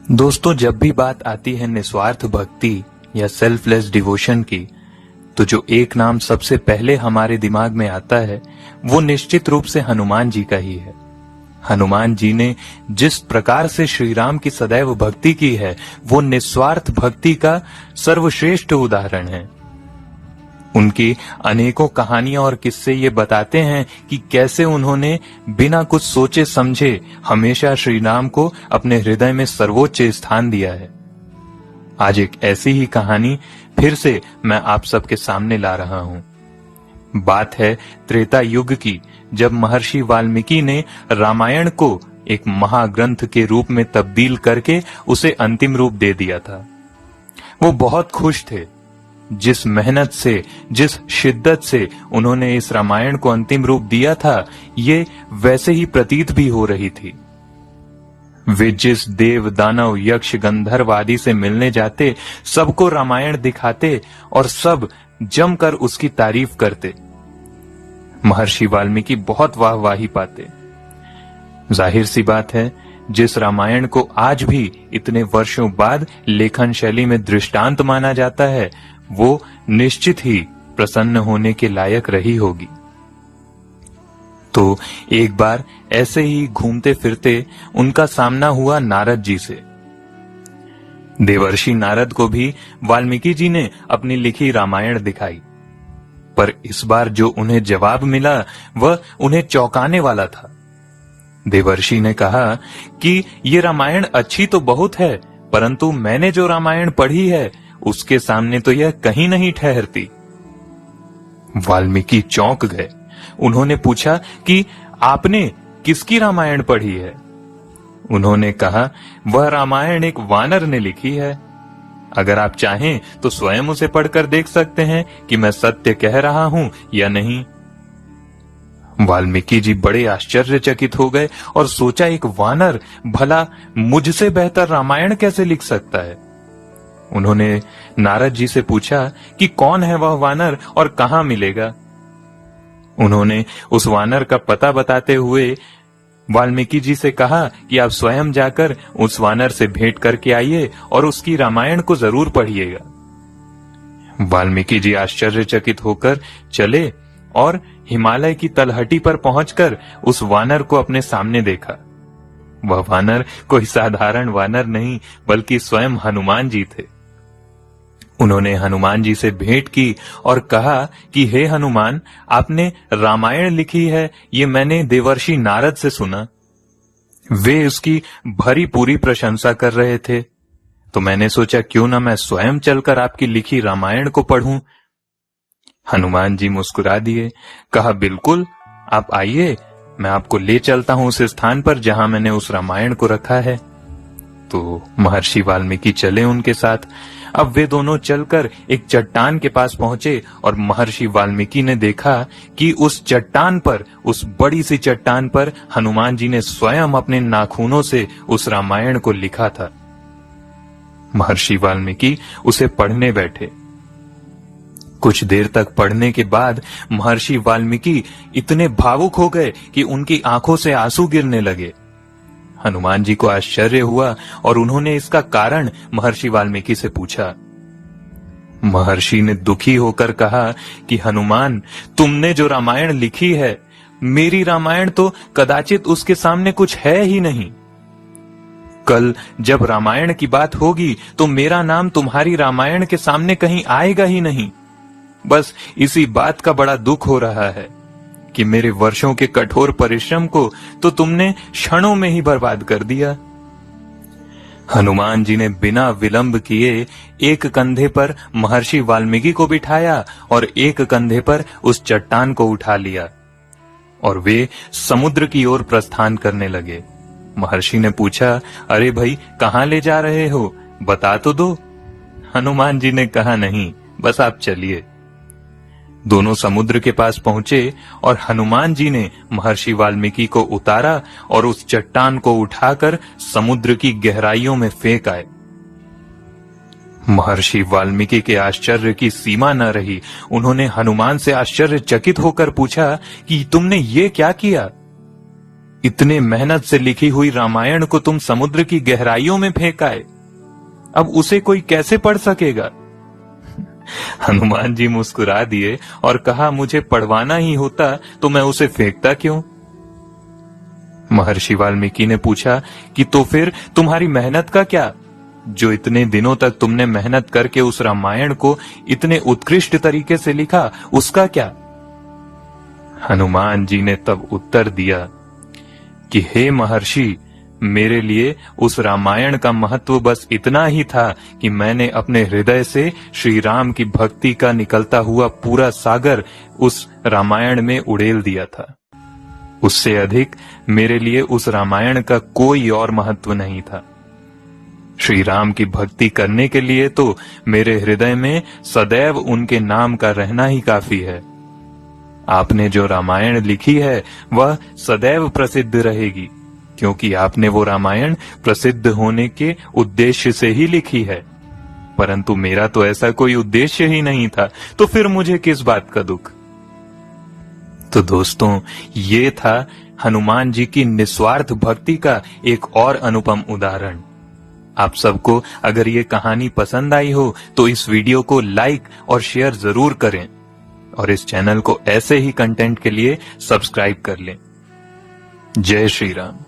दोस्तों, जब भी बात आती है निस्वार्थ भक्ति या सेल्फलेस डिवोशन की, तो जो एक नाम सबसे पहले हमारे दिमाग में आता है वो निश्चित रूप से हनुमान जी का ही है। हनुमान जी ने जिस प्रकार से श्री राम की सदैव भक्ति की है वो निस्वार्थ भक्ति का सर्वश्रेष्ठ उदाहरण है। उनकी अनेकों कहानियां और किस्से ये बताते हैं कि कैसे उन्होंने बिना कुछ सोचे समझे हमेशा श्री राम को अपने हृदय में सर्वोच्च स्थान दिया है। आज एक ऐसी ही कहानी फिर से मैं आप सबके सामने ला रहा हूं। बात है त्रेता युग की, जब महर्षि वाल्मीकि ने रामायण को एक महाग्रंथ के रूप में तब्दील करके उसे अंतिम रूप दे दिया था। वो बहुत खुश थे। जिस मेहनत से, जिस शिद्दत से उन्होंने इस रामायण को अंतिम रूप दिया था, ये वैसे ही प्रतीत भी हो रही थी। वे जिस देव, दानव, यक्ष, गंधर्व आदि से मिलने जाते, सबको रामायण दिखाते और सब जमकर उसकी तारीफ करते। महर्षि वाल्मीकि बहुत वाहवाही पाते। जाहिर सी बात है, जिस रामायण को आज भी इतने वर्षों बाद लेखन शैली में दृष्टांत माना जाता है, वो निश्चित ही प्रसन्न होने के लायक रही होगी। तो एक बार ऐसे ही घूमते फिरते उनका सामना हुआ नारद जी से। देवर्षि नारद को भी वाल्मीकि जी ने अपनी लिखी रामायण दिखाई, पर इस बार जो उन्हें जवाब मिला वह उन्हें चौंकाने वाला था। देवर्षि ने कहा कि ये रामायण अच्छी तो बहुत है, परंतु मैंने जो रामायण पढ़ी है उसके सामने तो यह कहीं नहीं ठहरती। वाल्मीकि चौंक गए। उन्होंने पूछा कि आपने किसकी रामायण पढ़ी है? उन्होंने कहा, वह रामायण एक वानर ने लिखी है। अगर आप चाहें तो स्वयं उसे पढ़कर देख सकते हैं कि मैं सत्य कह रहा हूं या नहीं। वाल्मीकि जी बड़े आश्चर्यचकित हो गए और सोचा, एक वानर भला मुझसे बेहतर रामायण कैसे लिख सकता है? उन्होंने नारद जी से पूछा कि कौन है वह वानर और कहां मिलेगा। उन्होंने उस वानर का पता बताते हुए वाल्मीकि जी से कहा कि आप स्वयं जाकर उस वानर से भेंट करके आइए और उसकी रामायण को जरूर पढ़िएगा। वाल्मीकि जी आश्चर्यचकित होकर चले और हिमालय की तलहटी पर पहुंचकर उस वानर को अपने सामने देखा। वह वानर कोई साधारण वानर नहीं, बल्कि स्वयं हनुमान जी थे। उन्होंने हनुमान जी से भेंट की और कहा कि हे हनुमान, आपने रामायण लिखी है, ये मैंने देवर्षि नारद से सुना। वे उसकी भरी पूरी प्रशंसा कर रहे थे, तो मैंने सोचा क्यों ना मैं स्वयं चलकर आपकी लिखी रामायण को पढ़ूं। हनुमान जी मुस्कुरा दिए, कहा, बिल्कुल, आप आइए, मैं आपको ले चलता हूं उस स्थान पर जहां मैंने उस रामायण को रखा है। तो महर्षि वाल्मीकि चले उनके साथ। अब वे दोनों चलकर एक चट्टान के पास पहुंचे और महर्षि वाल्मीकि ने देखा कि उस चट्टान पर, उस बड़ी सी चट्टान पर हनुमान जी ने स्वयं अपने नाखूनों से उस रामायण को लिखा था। महर्षि वाल्मीकि उसे पढ़ने बैठे। कुछ देर तक पढ़ने के बाद महर्षि वाल्मीकि इतने भावुक हो गए कि उनकी आंखों से आंसू गिरने लगे। हनुमान जी को आश्चर्य हुआ और उन्होंने इसका कारण महर्षि वाल्मीकि से पूछा। महर्षि ने दुखी होकर कहा कि हनुमान, तुमने जो रामायण लिखी है, मेरी रामायण तो कदाचित उसके सामने कुछ है ही नहीं। कल जब रामायण की बात होगी तो मेरा नाम तुम्हारी रामायण के सामने कहीं आएगा ही नहीं। बस इसी बात का बड़ा दुख हो रहा है कि मेरे वर्षों के कठोर परिश्रम को तो तुमने क्षणों में ही बर्बाद कर दिया। हनुमान जी ने बिना विलंब किए एक कंधे पर महर्षि वाल्मीकि को बिठाया और एक कंधे पर उस चट्टान को उठा लिया और वे समुद्र की ओर प्रस्थान करने लगे। महर्षि ने पूछा, अरे भाई, कहां ले जा रहे हो? बता तो दो। हनुमान जी ने कहा, नहीं, बस आप चलिए। दोनों समुद्र के पास पहुंचे और हनुमान जी ने महर्षि वाल्मीकि को उतारा और उस चट्टान को उठाकर समुद्र की गहराइयों में फेंक आए। महर्षि वाल्मीकि के आश्चर्य की सीमा न रही। उन्होंने हनुमान से आश्चर्यचकित होकर पूछा कि तुमने ये क्या किया? इतने मेहनत से लिखी हुई रामायण को तुम समुद्र की गहराइयों में फेंक आए, अब उसे कोई कैसे पढ़ सकेगा? हनुमान जी मुस्कुरा दिए और कहा, मुझे पढ़वाना ही होता तो मैं उसे फेंकता क्यों? महर्षि वाल्मीकि ने पूछा कि तो फिर तुम्हारी मेहनत का क्या? जो इतने दिनों तक तुमने मेहनत करके उस रामायण को इतने उत्कृष्ट तरीके से लिखा, उसका क्या? हनुमान जी ने तब उत्तर दिया कि हे महर्षि, मेरे लिए उस रामायण का महत्व बस इतना ही था कि मैंने अपने हृदय से श्री राम की भक्ति का निकलता हुआ पूरा सागर उस रामायण में उड़ेल दिया था। उससे अधिक मेरे लिए उस रामायण का कोई और महत्व नहीं था। श्री राम की भक्ति करने के लिए तो मेरे हृदय में सदैव उनके नाम का रहना ही काफी है। आपने जो रामायण लिखी है वह सदैव प्रसिद्ध रहेगी, क्योंकि आपने वो रामायण प्रसिद्ध होने के उद्देश्य से ही लिखी है। परंतु मेरा तो ऐसा कोई उद्देश्य ही नहीं था, तो फिर मुझे किस बात का दुख? तो दोस्तों, ये था हनुमान जी की निस्वार्थ भक्ति का एक और अनुपम उदाहरण। आप सबको अगर ये कहानी पसंद आई हो तो इस वीडियो को लाइक और शेयर जरूर करें और इस चैनल को ऐसे ही कंटेंट के लिए सब्सक्राइब कर लें। जय श्री राम।